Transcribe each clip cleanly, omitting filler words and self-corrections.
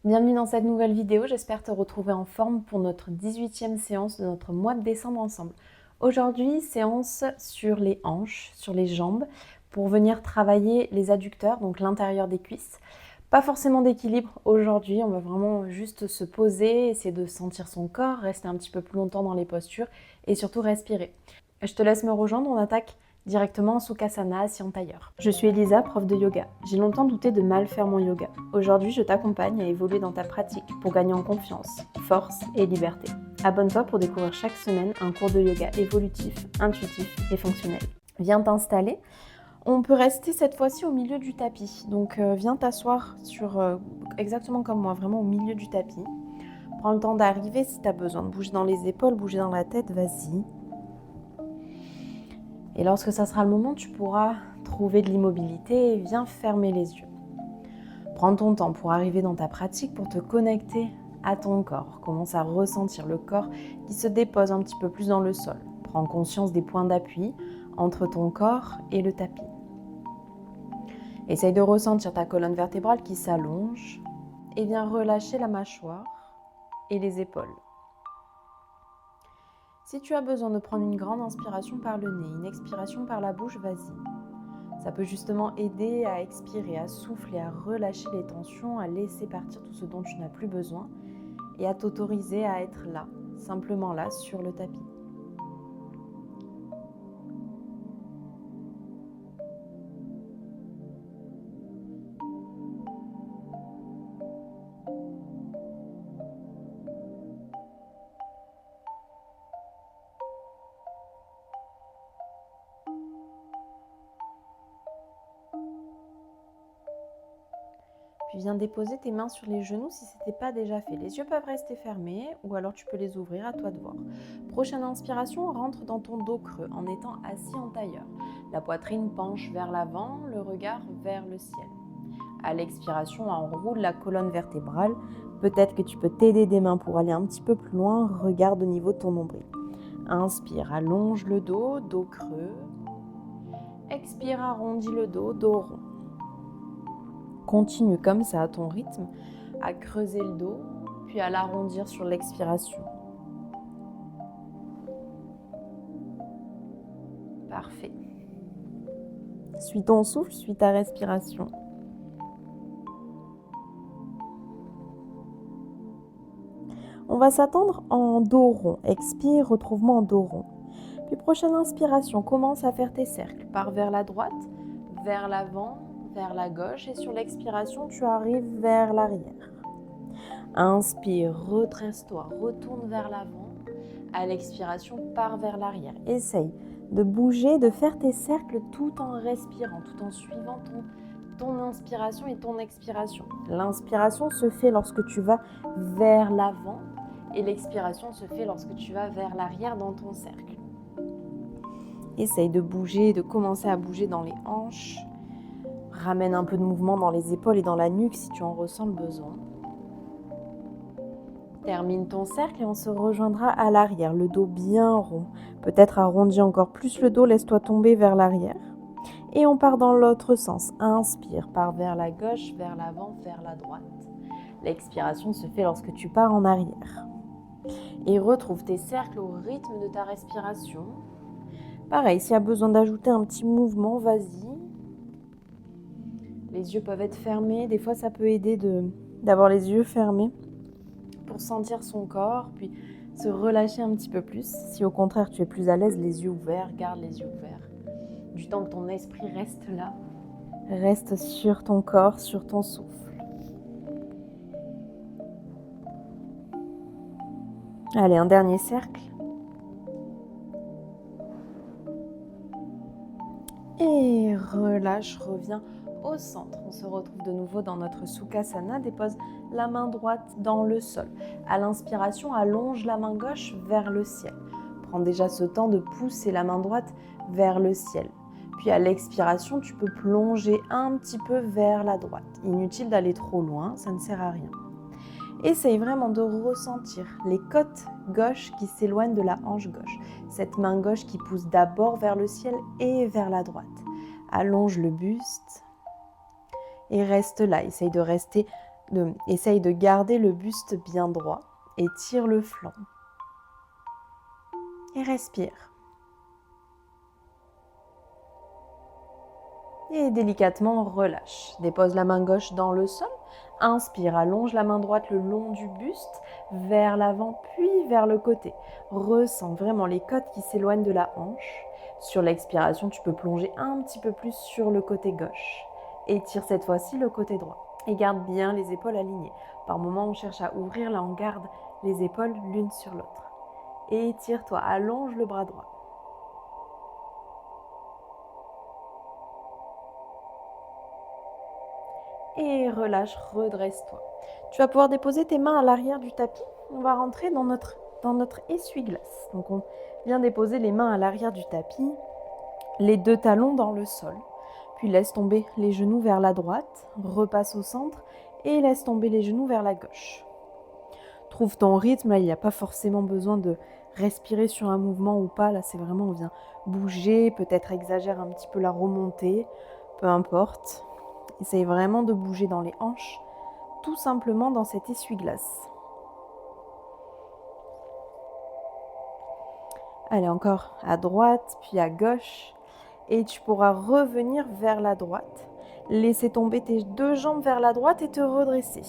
Bienvenue dans cette nouvelle vidéo, j'espère te retrouver en forme pour notre 18e séance de notre mois de décembre ensemble. Aujourd'hui, séance sur les hanches, sur les jambes, pour venir travailler les adducteurs, donc l'intérieur des cuisses. Pas forcément d'équilibre aujourd'hui, on va vraiment juste se poser, essayer de sentir son corps, rester un petit peu plus longtemps dans les postures et surtout respirer. Je te laisse me rejoindre, on attaque directement en Sukhasana, assis en tailleur. Je suis Elisa, prof de yoga. J'ai longtemps douté de mal faire mon yoga. Aujourd'hui, je t'accompagne à évoluer dans ta pratique pour gagner en confiance, force et liberté. Abonne-toi pour découvrir chaque semaine un cours de yoga évolutif, intuitif et fonctionnel. Viens t'installer. On peut rester cette fois-ci au milieu du tapis. Donc viens t'asseoir sur exactement comme moi, vraiment au milieu du tapis. Prends le temps d'arriver. Si tu as besoin de bouger dans les épaules, bouger dans la tête, vas-y. Et lorsque ça sera le moment, tu pourras trouver de l'immobilité et viens fermer les yeux. Prends ton temps pour arriver dans ta pratique, pour te connecter à ton corps. Commence à ressentir le corps qui se dépose un petit peu plus dans le sol. Prends conscience des points d'appui entre ton corps et le tapis. Essaye de ressentir ta colonne vertébrale qui s'allonge et viens relâcher la mâchoire et les épaules. Si tu as besoin de prendre une grande inspiration par le nez, une expiration par la bouche, vas-y. Ça peut justement aider à expirer, à souffler, à relâcher les tensions, à laisser partir tout ce dont tu n'as plus besoin et à t'autoriser à être là, simplement là, sur le tapis. Puis viens déposer tes mains sur les genoux si ce n'était pas déjà fait. Les yeux peuvent rester fermés ou alors tu peux les ouvrir, à toi de voir. Prochaine inspiration, rentre dans ton dos creux en étant assis en tailleur. La poitrine penche vers l'avant, le regard vers le ciel. À l'expiration, enroule la colonne vertébrale. Peut-être que tu peux t'aider des mains pour aller un petit peu plus loin. Regarde au niveau de ton nombril. Inspire, allonge le dos, dos creux. Expire, arrondis le dos, dos rond. Continue comme ça à ton rythme, à creuser le dos, puis à l'arrondir sur l'expiration. Parfait. Suis ton souffle, suis ta respiration. On va s'attendre en dos rond. Expire, retrouve-moi en dos rond. Puis prochaine inspiration, commence à faire tes cercles. Pars vers la droite, vers l'avant, vers la gauche. Et sur l'expiration, tu arrives vers l'arrière. Inspire, redresse-toi, retourne vers l'avant. À l'expiration, pars vers l'arrière. Essaye de bouger, de faire tes cercles tout en respirant, tout en suivant ton inspiration et ton expiration. L'inspiration se fait lorsque tu vas vers l'avant et l'expiration se fait lorsque tu vas vers l'arrière dans ton cercle. Essaye de bouger, de commencer à bouger dans les hanches. Ramène un peu de mouvement dans les épaules et dans la nuque si tu en ressens le besoin. Termine ton cercle et on se rejoindra à l'arrière, le dos bien rond. Peut-être arrondis encore plus le dos, laisse-toi tomber vers l'arrière. Et on part dans l'autre sens. Inspire, pars vers la gauche, vers l'avant, vers la droite. L'expiration se fait lorsque tu pars en arrière. Et retrouve tes cercles au rythme de ta respiration. Pareil, s'il y a besoin d'ajouter un petit mouvement, vas-y. Les yeux peuvent être fermés. Des fois, ça peut aider d'avoir les yeux fermés pour sentir son corps, puis se relâcher un petit peu plus. Si au contraire, tu es plus à l'aise, les yeux ouverts, garde les yeux ouverts. Du temps que ton esprit reste là, reste sur ton corps, sur ton souffle. Allez, un dernier cercle. Et relâche, reviens au centre. On se retrouve de nouveau dans notre Sukhasana. Dépose la main droite dans le sol. À l'inspiration, allonge la main gauche vers le ciel. Prends déjà ce temps de pousser la main droite vers le ciel. Puis à l'expiration, tu peux plonger un petit peu vers la droite. Inutile d'aller trop loin, ça ne sert à rien. Essaye vraiment de ressentir les côtes gauches qui s'éloignent de la hanche gauche. Cette main gauche qui pousse d'abord vers le ciel et vers la droite. Allonge le buste et reste là. Essaye de rester Essaye de garder le buste bien droit. Étire le flanc. Et respire. Et délicatement relâche. Dépose la main gauche dans le sol. Inspire, allonge la main droite le long du buste, vers l'avant puis vers le côté. Ressens vraiment les côtes qui s'éloignent de la hanche. Sur l'expiration, tu peux plonger un petit peu plus sur le côté gauche. Étire cette fois-ci le côté droit. Et garde bien les épaules alignées. Par moments, on cherche à ouvrir, là on garde les épaules l'une sur l'autre. Et étire-toi, allonge le bras droit. Et relâche, redresse-toi. Tu vas pouvoir déposer tes mains à l'arrière du tapis. On va rentrer dans notre essuie-glace. Donc on vient déposer les mains à l'arrière du tapis, les deux talons dans le sol. Puis laisse tomber les genoux vers la droite, repasse au centre et laisse tomber les genoux vers la gauche. Trouve ton rythme, là il n'y a pas forcément besoin de respirer sur un mouvement ou pas. Là c'est vraiment on vient bouger, peut-être exagère un petit peu la remontée, peu importe. Essaye vraiment de bouger dans les hanches, tout simplement dans cet essuie-glace. Allez, encore à droite, puis à gauche. Et tu pourras revenir vers la droite. Laisser tomber tes deux jambes vers la droite et te redresser.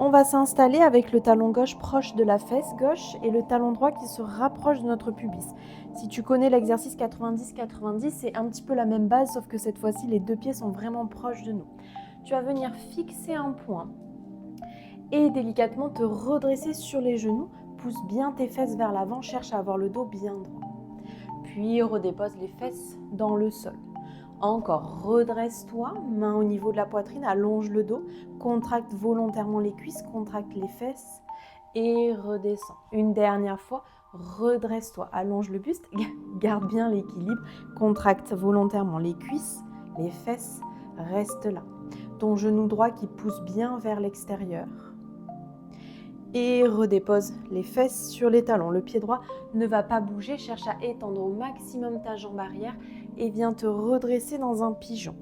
On va s'installer avec le talon gauche proche de la fesse gauche et le talon droit qui se rapproche de notre pubis. Si tu connais l'exercice 90-90, c'est un petit peu la même base, sauf que cette fois-ci, les deux pieds sont vraiment proches de nous. Tu vas venir fixer un point et délicatement te redresser sur les genoux. Pousse bien tes fesses vers l'avant, cherche à avoir le dos bien droit. Puis redépose les fesses dans le sol. Encore, redresse-toi, main au niveau de la poitrine, allonge le dos, contracte volontairement les cuisses, contracte les fesses et redescends. Une dernière fois, redresse-toi, allonge le buste, garde bien l'équilibre, contracte volontairement les cuisses, les fesses, reste là. Ton genou droit qui pousse bien vers l'extérieur. Et redépose les fesses sur les talons. Le pied droit ne va pas bouger, cherche à étendre au maximum ta jambe arrière et viens te redresser dans un pigeon.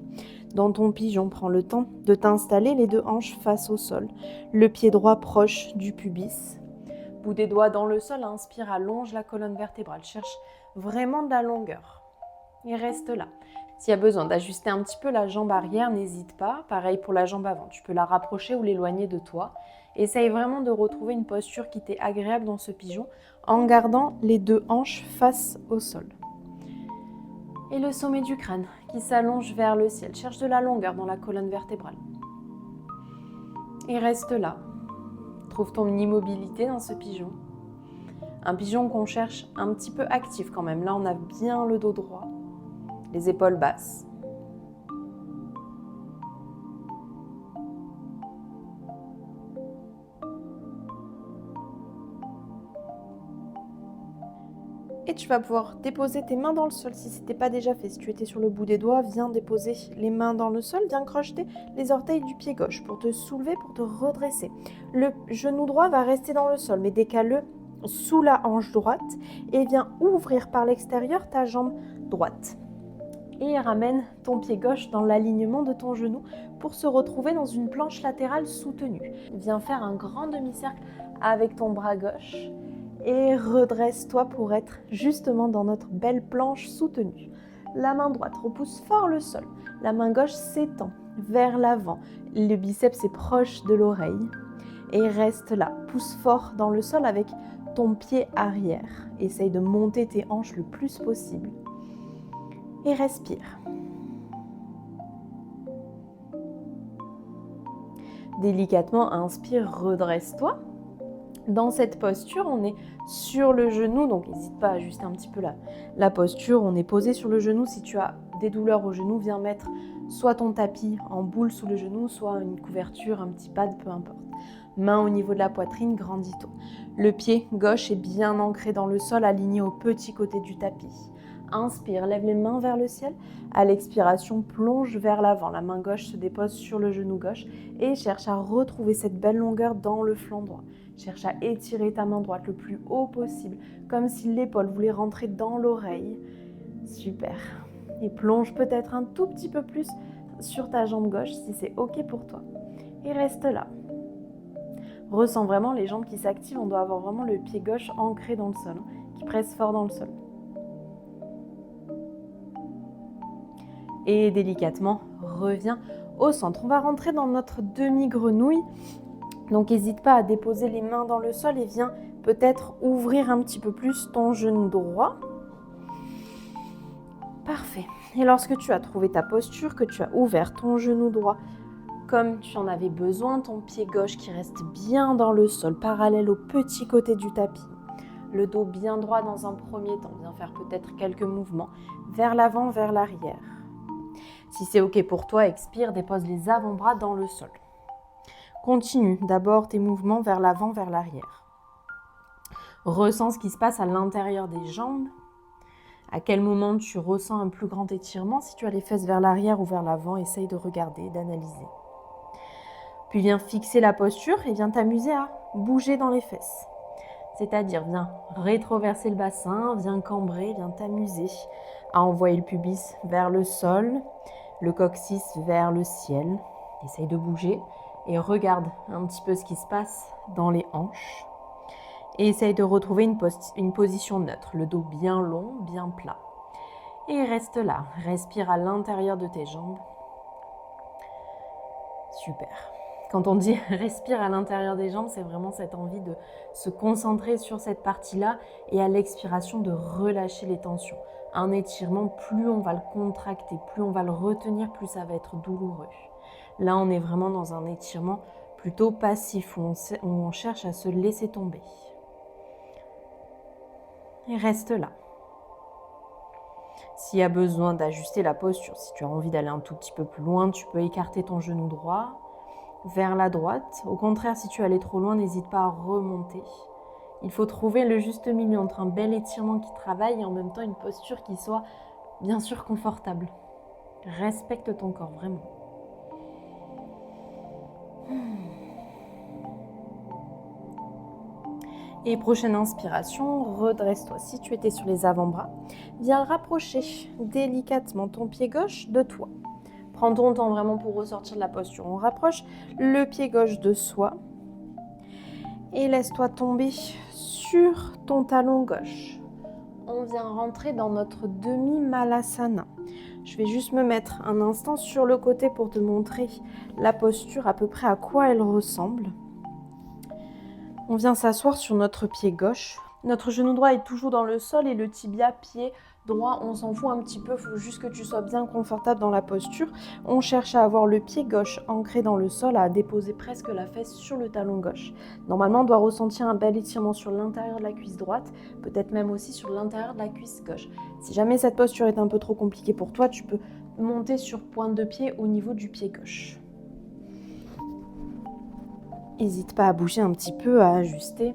Dans ton pigeon, prends le temps de t'installer les deux hanches face au sol. Le pied droit proche du pubis. Bout des doigts dans le sol, inspire, allonge la colonne vertébrale. Cherche vraiment de la longueur. Et reste là. S'il y a besoin d'ajuster un petit peu la jambe arrière, n'hésite pas. Pareil pour la jambe avant. Tu peux la rapprocher ou l'éloigner de toi. Essaye vraiment de retrouver une posture qui t'est agréable dans ce pigeon en gardant les deux hanches face au sol. Et le sommet du crâne qui s'allonge vers le ciel. Cherche de la longueur dans la colonne vertébrale. Et reste là. Trouve ton immobilité dans ce pigeon. Un pigeon qu'on cherche un petit peu actif quand même. Là, on a bien le dos droit, les épaules basses. Et tu vas pouvoir déposer tes mains dans le sol si ce n'était pas déjà fait. Si tu étais sur le bout des doigts, viens déposer les mains dans le sol. Viens crocheter les orteils du pied gauche pour te soulever, pour te redresser. Le genou droit va rester dans le sol, mais décale-le sous la hanche droite et viens ouvrir par l'extérieur ta jambe droite. Et ramène ton pied gauche dans l'alignement de ton genou pour se retrouver dans une planche latérale soutenue. Viens faire un grand demi-cercle avec ton bras gauche. Et redresse-toi pour être justement dans notre belle planche soutenue. La main droite repousse fort le sol. La main gauche s'étend vers l'avant. Le biceps est proche de l'oreille. Et reste là. Pousse fort dans le sol avec ton pied arrière. Essaye de monter tes hanches le plus possible. Et respire. Délicatement, inspire, redresse-toi. Dans cette posture, on est sur le genou, donc n'hésite pas à ajuster un petit peu la posture. On est posé sur le genou. Si tu as des douleurs au genou, viens mettre soit ton tapis en boule sous le genou, soit une couverture, un petit pad, peu importe. Main au niveau de la poitrine, grand dito. Le pied gauche est bien ancré dans le sol, aligné au petit côté du tapis. Inspire, lève les mains vers le ciel. À l'expiration, plonge vers l'avant. La main gauche se dépose sur le genou gauche et cherche à retrouver cette belle longueur dans le flanc droit. Cherche à étirer ta main droite le plus haut possible, comme si l'épaule voulait rentrer dans l'oreille. Super. Et plonge peut-être un tout petit peu plus sur ta jambe gauche si c'est OK pour toi. Et reste là. Ressens vraiment les jambes qui s'activent. On doit avoir vraiment le pied gauche ancré dans le sol, qui presse fort dans le sol. Et délicatement, reviens au centre. On va rentrer dans notre demi-grenouille. Donc n'hésite pas à déposer les mains dans le sol et viens peut-être ouvrir un petit peu plus ton genou droit. Parfait. Et lorsque tu as trouvé ta posture, que tu as ouvert ton genou droit comme tu en avais besoin, ton pied gauche qui reste bien dans le sol, parallèle au petit côté du tapis. Le dos bien droit dans un premier temps. Viens faire peut-être quelques mouvements vers l'avant, vers l'arrière. Si c'est OK pour toi, expire, dépose les avant-bras dans le sol. Continue d'abord tes mouvements vers l'avant, vers l'arrière. Ressens ce qui se passe à l'intérieur des jambes. À quel moment tu ressens un plus grand étirement? Si tu as les fesses vers l'arrière ou vers l'avant, essaye de regarder, d'analyser. Puis viens fixer la posture et viens t'amuser à bouger dans les fesses. C'est-à-dire, viens rétroverser le bassin, viens cambrer, viens t'amuser à envoyer le pubis vers le sol, le coccyx vers le ciel. Essaye de bouger et regarde un petit peu ce qui se passe dans les hanches. Et essaye de retrouver une position neutre, le dos bien long, bien plat. Et reste là, respire à l'intérieur de tes jambes. Super. Quand on dit respire à l'intérieur des jambes, c'est vraiment cette envie de se concentrer sur cette partie-là et à l'expiration de relâcher les tensions. Un étirement, plus on va le contracter, plus on va le retenir, plus ça va être douloureux. Là, on est vraiment dans un étirement plutôt passif où on cherche à se laisser tomber. Et reste là. S'il y a besoin d'ajuster la posture, si tu as envie d'aller un tout petit peu plus loin, tu peux écarter ton genou droit vers la droite. Au contraire, si tu allais trop loin, n'hésite pas à remonter. Il faut trouver le juste milieu entre un bel étirement qui travaille et en même temps une posture qui soit bien sûr confortable. Respecte ton corps, vraiment. Et prochaine inspiration, redresse-toi. Si tu étais sur les avant-bras, viens rapprocher délicatement ton pied gauche de toi. Prends ton temps vraiment pour ressortir de la posture. On rapproche le pied gauche de soi et laisse-toi tomber sur ton talon gauche. On vient rentrer dans notre demi-malasana. Je vais juste me mettre un instant sur le côté pour te montrer la posture, à peu près à quoi elle ressemble. On vient s'asseoir sur notre pied gauche. Notre genou droit est toujours dans le sol et le tibia, pied droit, on s'en fout un petit peu. Il faut juste que tu sois bien confortable dans la posture. On cherche à avoir le pied gauche ancré dans le sol, à déposer presque la fesse sur le talon gauche. Normalement, on doit ressentir un bel étirement sur l'intérieur de la cuisse droite, peut-être même aussi sur l'intérieur de la cuisse gauche. Si jamais cette posture est un peu trop compliquée pour toi, tu peux monter sur pointe de pied au niveau du pied gauche. N'hésite pas à bouger un petit peu, à ajuster.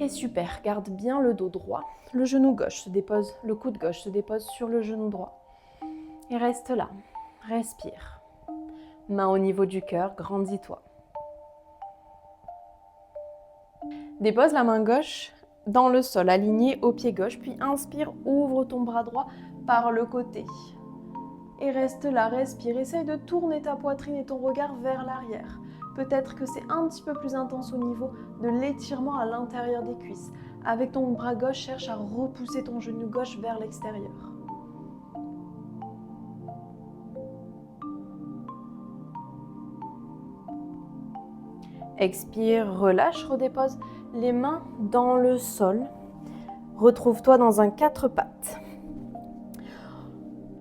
Et super, garde bien le dos droit. Le genou gauche se dépose, le coude gauche se dépose sur le genou droit. Et reste là, respire. Main au niveau du cœur, grandis-toi. Dépose la main gauche dans le sol, aligné au pied gauche, puis inspire, ouvre ton bras droit par le côté. Et reste là, respire. Essaye de tourner ta poitrine et ton regard vers l'arrière. Peut-être que c'est un petit peu plus intense au niveau de l'étirement à l'intérieur des cuisses. Avec ton bras gauche, cherche à repousser ton genou gauche vers l'extérieur. Expire, relâche, redépose les mains dans le sol. Retrouve-toi dans un 4 pattes.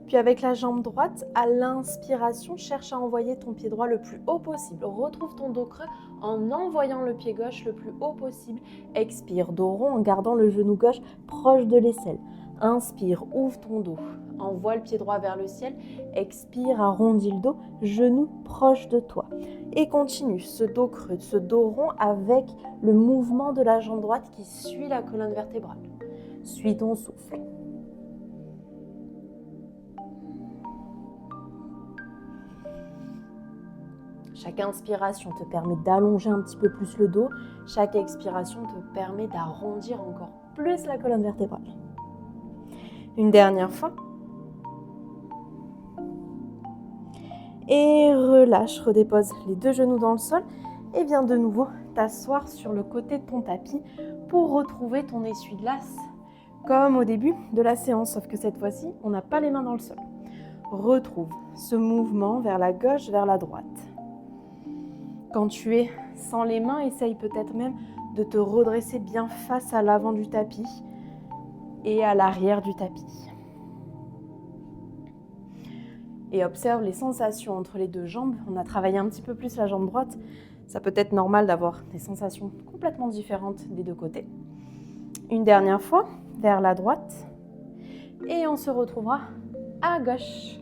Puis avec la jambe droite, à l'inspiration, cherche à envoyer ton pied droit le plus haut possible. Retrouve ton dos creux en envoyant le pied gauche le plus haut possible. Expire, dos rond en gardant le genou gauche proche de l'aisselle. Inspire, ouvre ton dos. Envoie le pied droit vers le ciel. Expire, arrondis le dos, genou proche de toi. Et continue ce dos creux, ce dos rond avec le mouvement de la jambe droite qui suit la colonne vertébrale. Suis ton souffle. Chaque inspiration te permet d'allonger un petit peu plus le dos. Chaque expiration te permet d'arrondir encore plus la colonne vertébrale. Une dernière fois. Et relâche, redépose les 2 genoux dans le sol et viens de nouveau t'asseoir sur le côté de ton tapis pour retrouver ton essuie-glace comme au début de la séance, sauf que cette fois-ci, on n'a pas les mains dans le sol. Retrouve ce mouvement vers la gauche, vers la droite. Quand tu es sans les mains, essaye peut-être même de te redresser bien face à l'avant du tapis et à l'arrière du tapis. Et observe les sensations entre les 2 jambes. On a travaillé un petit peu plus la jambe droite. Ça peut être normal d'avoir des sensations complètement différentes des 2 côtés. Une dernière fois, vers la droite. Et on se retrouvera à gauche.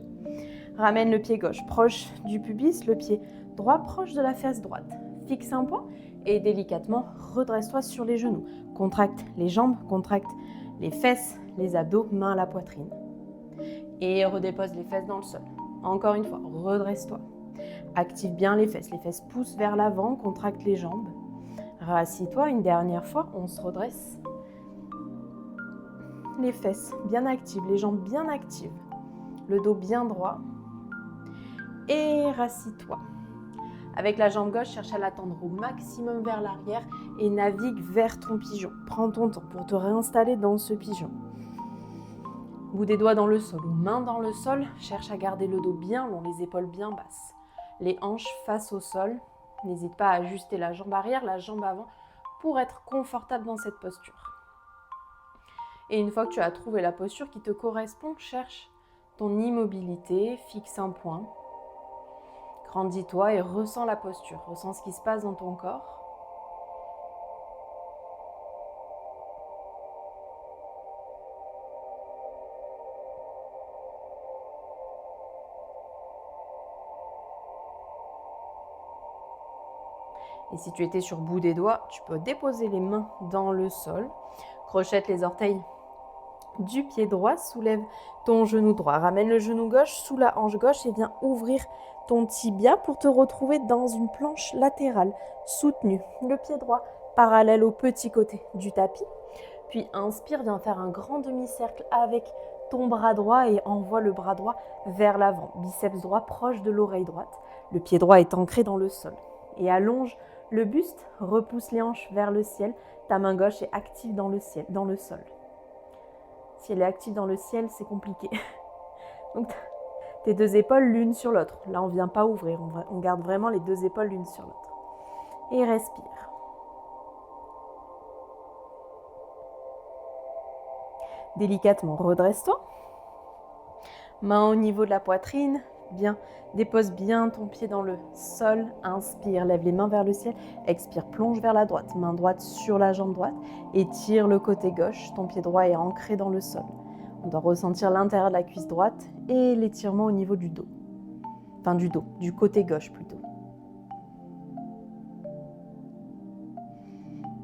Ramène le pied gauche proche du pubis, le pied droit proche de la fesse droite. Fixe un point et délicatement redresse-toi sur les genoux. Contracte les jambes, contracte les fesses, les abdos, main à la poitrine. Et redépose les fesses dans le sol. Encore une fois, redresse-toi. Active bien les fesses poussent vers l'avant, contracte les jambes. Rassis-toi une dernière fois, on se redresse. Les fesses bien actives, les jambes bien actives, le dos bien droit. Et rassis-toi. Avec la jambe gauche, cherche à la tendre au maximum vers l'arrière et navigue vers ton pigeon. Prends ton temps pour te réinstaller dans ce pigeon. Bout des doigts dans le sol ou main dans le sol, cherche à garder le dos bien long, les épaules bien basses. Les hanches face au sol. N'hésite pas à ajuster la jambe arrière, la jambe avant pour être confortable dans cette posture. Et une fois que tu as trouvé la posture qui te correspond, cherche ton immobilité, fixe un point. Grandis-toi et ressens la posture, ressens ce qui se passe dans ton corps. Et si tu étais sur bout des doigts, tu peux déposer les mains dans le sol, crochette les orteils du pied droit, soulève ton genou droit, ramène le genou gauche sous la hanche gauche et viens ouvrir ton tibia pour te retrouver dans une planche latérale soutenue. Le pied droit parallèle au petit côté du tapis. Puis inspire, viens faire un grand demi-cercle avec ton bras droit et envoie le bras droit vers l'avant. Biceps droit proche de l'oreille droite. Le pied droit est ancré dans le sol. Et allonge le buste, repousse les hanches vers le ciel. Ta main gauche est active dans le ciel, dans le sol. Si elle est active dans le ciel, c'est compliqué. Donc, tes 2 épaules l'une sur l'autre. Là, on ne vient pas ouvrir. On garde vraiment les 2 épaules l'une sur l'autre. Et respire. Délicatement, redresse-toi. Main au niveau de la poitrine. Bien. Dépose bien ton pied dans le sol. Inspire, lève les mains vers le ciel. Expire, plonge vers la droite. Main droite sur la jambe droite. Étire le côté gauche. Ton pied droit est ancré dans le sol. On doit ressentir l'intérieur de la cuisse droite et l'étirement au niveau du dos. Enfin du dos, du côté gauche plutôt.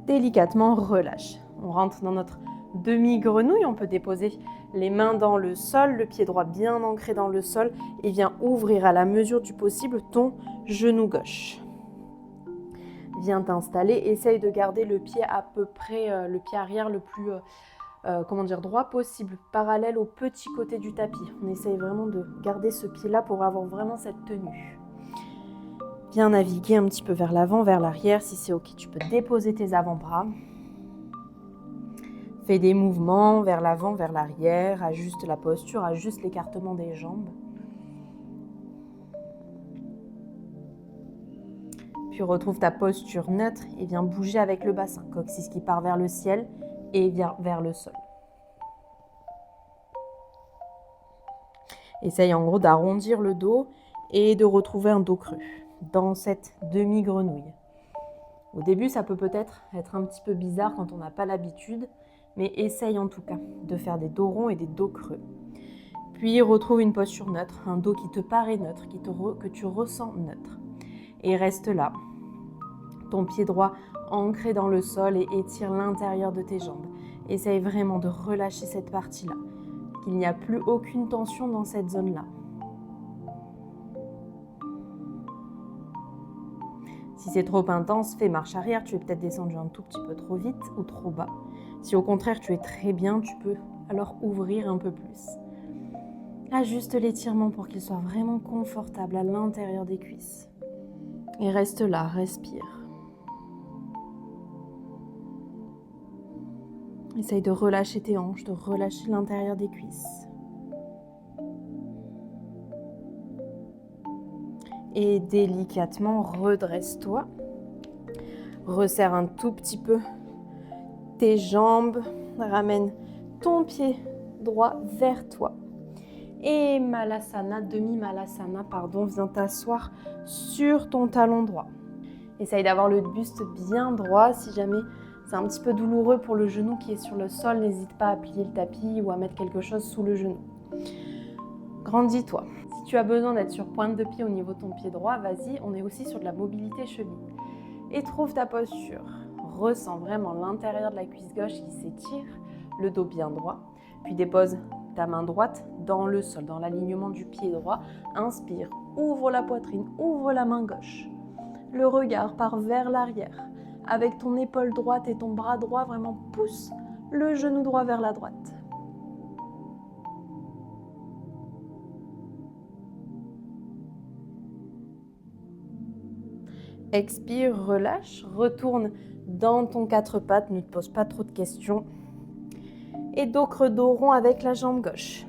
Délicatement, relâche. On rentre dans notre demi-grenouille. On peut déposer les mains dans le sol, le pied droit bien ancré dans le sol et viens ouvrir à la mesure du possible ton genou gauche. Viens t'installer, essaye de garder le pied à peu près, le pied arrière le plus droit possible, parallèle au petit côté du tapis. On essaye vraiment de garder ce pied-là pour avoir vraiment cette tenue. Viens naviguer un petit peu vers l'avant, vers l'arrière. Si c'est ok, tu peux déposer tes avant-bras. Fais des mouvements vers l'avant, vers l'arrière. Ajuste la posture, ajuste l'écartement des jambes. Puis retrouve ta posture neutre et viens bouger avec le bassin. Coccyx qui part vers le ciel et viens vers le sol. Essaye en gros d'arrondir le dos et de retrouver un dos creux dans cette demi-grenouille. Au début, ça peut peut-être être un petit peu bizarre quand on n'a pas l'habitude, mais essaye en tout cas de faire des dos ronds et des dos creux. Puis retrouve une posture neutre, un dos qui te paraît neutre, que tu ressens neutre. Et reste là, ton pied droit ancré dans le sol et étire l'intérieur de tes jambes. Essaye vraiment de relâcher cette partie-là, qu'il n'y a plus aucune tension dans cette zone-là. Si c'est trop intense, fais marche arrière, tu es peut-être descendu un tout petit peu trop vite ou trop bas. Si au contraire tu es très bien, tu peux alors ouvrir un peu plus. Ajuste l'étirement pour qu'il soit vraiment confortable à l'intérieur des cuisses. Et reste là, respire. Essaye de relâcher tes hanches, de relâcher l'intérieur des cuisses. Et délicatement, redresse-toi. Resserre un tout petit peu tes jambes. Ramène ton pied droit vers toi. Et Malasana, demi-Malasana, viens t'asseoir sur ton talon droit. Essaye d'avoir le buste bien droit. Si jamais c'est un petit peu douloureux pour le genou qui est sur le sol, n'hésite pas à plier le tapis ou à mettre quelque chose sous le genou. Grandis-toi. Si tu as besoin d'être sur pointe de pied au niveau de ton pied droit, vas-y, on est aussi sur de la mobilité cheville. Et trouve ta posture. Ressens vraiment l'intérieur de la cuisse gauche qui s'étire, le dos bien droit. Puis dépose ta main droite dans le sol, dans l'alignement du pied droit. Inspire, ouvre la poitrine, ouvre la main gauche. Le regard part vers l'arrière. Avec ton épaule droite et ton bras droit, vraiment pousse le genou droit vers la droite. Expire, relâche, retourne dans ton quatre pattes, ne te pose pas trop de questions. Et dos creux, dos rond avec la jambe gauche.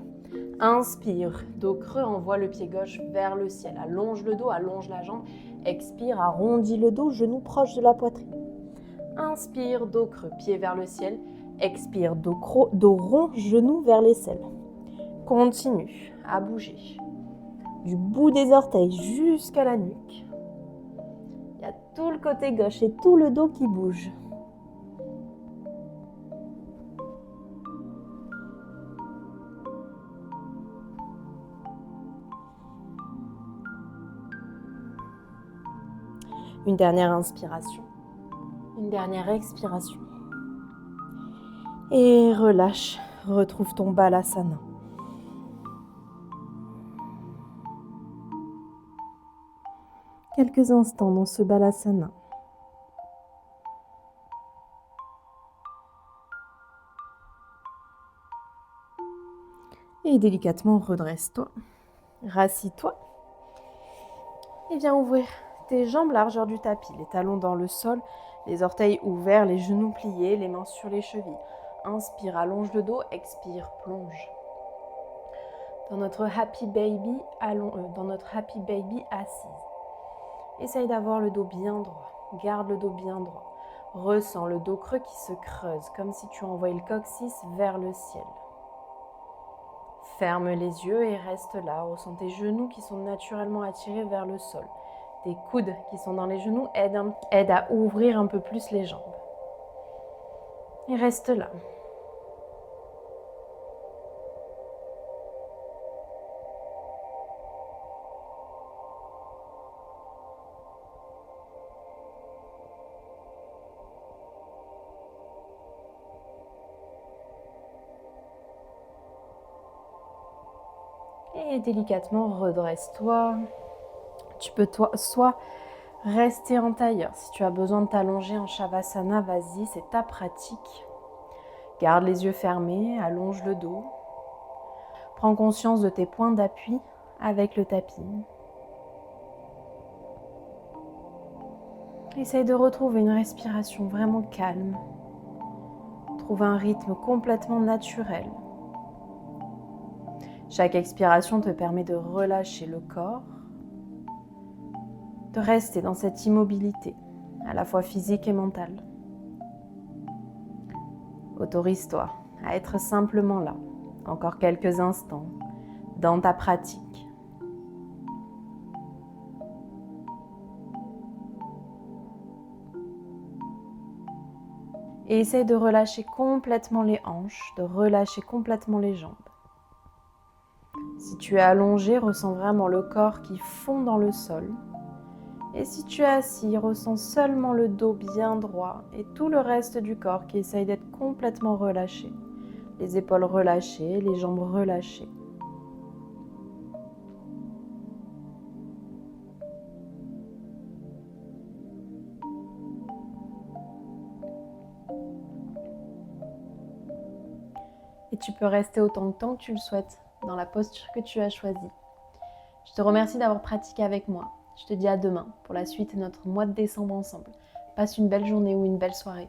Inspire, dos creux, envoie le pied gauche vers le ciel. Allonge le dos, allonge la jambe. Expire, arrondis le dos, genou proche de la poitrine. Inspire, dos creux, pied vers le ciel. Expire, dos rond, genou vers l'aisselle. Continue à bouger du bout des orteils jusqu'à la nuque. Il y a tout le côté gauche et tout le dos qui bouge. Une dernière inspiration. Une dernière expiration. Et relâche. Retrouve ton Balasana. Quelques instants dans ce Balasana. Et délicatement, redresse-toi. Rassis-toi. Et viens ouvrir tes jambes largeur du tapis, les talons dans le sol, les orteils ouverts, les genoux pliés, les mains sur les chevilles. Inspire, allonge le dos, expire, plonge. Dans notre Happy Baby, assise. Essaye d'avoir le dos bien droit. Garde le dos bien droit. Ressens le dos creux qui se creuse, comme si tu envoyais le coccyx vers le ciel. Ferme les yeux et reste là. Ressens tes genoux qui sont naturellement attirés vers le sol. Tes coudes qui sont dans les genoux aident à ouvrir un peu plus les jambes. Et reste là. Et délicatement, redresse-toi. Tu peux soit rester en tailleur. Si tu as besoin de t'allonger en Shavasana, vas-y, c'est ta pratique. Garde les yeux fermés, allonge le dos. Prends conscience de tes points d'appui avec le tapis. Essaye de retrouver une respiration vraiment calme. Trouve un rythme complètement naturel. Chaque expiration te permet de relâcher le corps, de rester dans cette immobilité, à la fois physique et mentale. Autorise-toi à être simplement là, encore quelques instants, dans ta pratique. Et essaye de relâcher complètement les hanches, de relâcher complètement les jambes. Si tu es allongé, ressens vraiment le corps qui fond dans le sol. Et si tu es assis, ressens seulement le dos bien droit et tout le reste du corps qui essaye d'être complètement relâché. Les épaules relâchées, les jambes relâchées. Et tu peux rester autant de temps que tu le souhaites. dans la posture que tu as choisie. Je te remercie d'avoir pratiqué avec moi. Je te dis à demain pour la suite de notre mois de décembre ensemble. Passe une belle journée ou une belle soirée.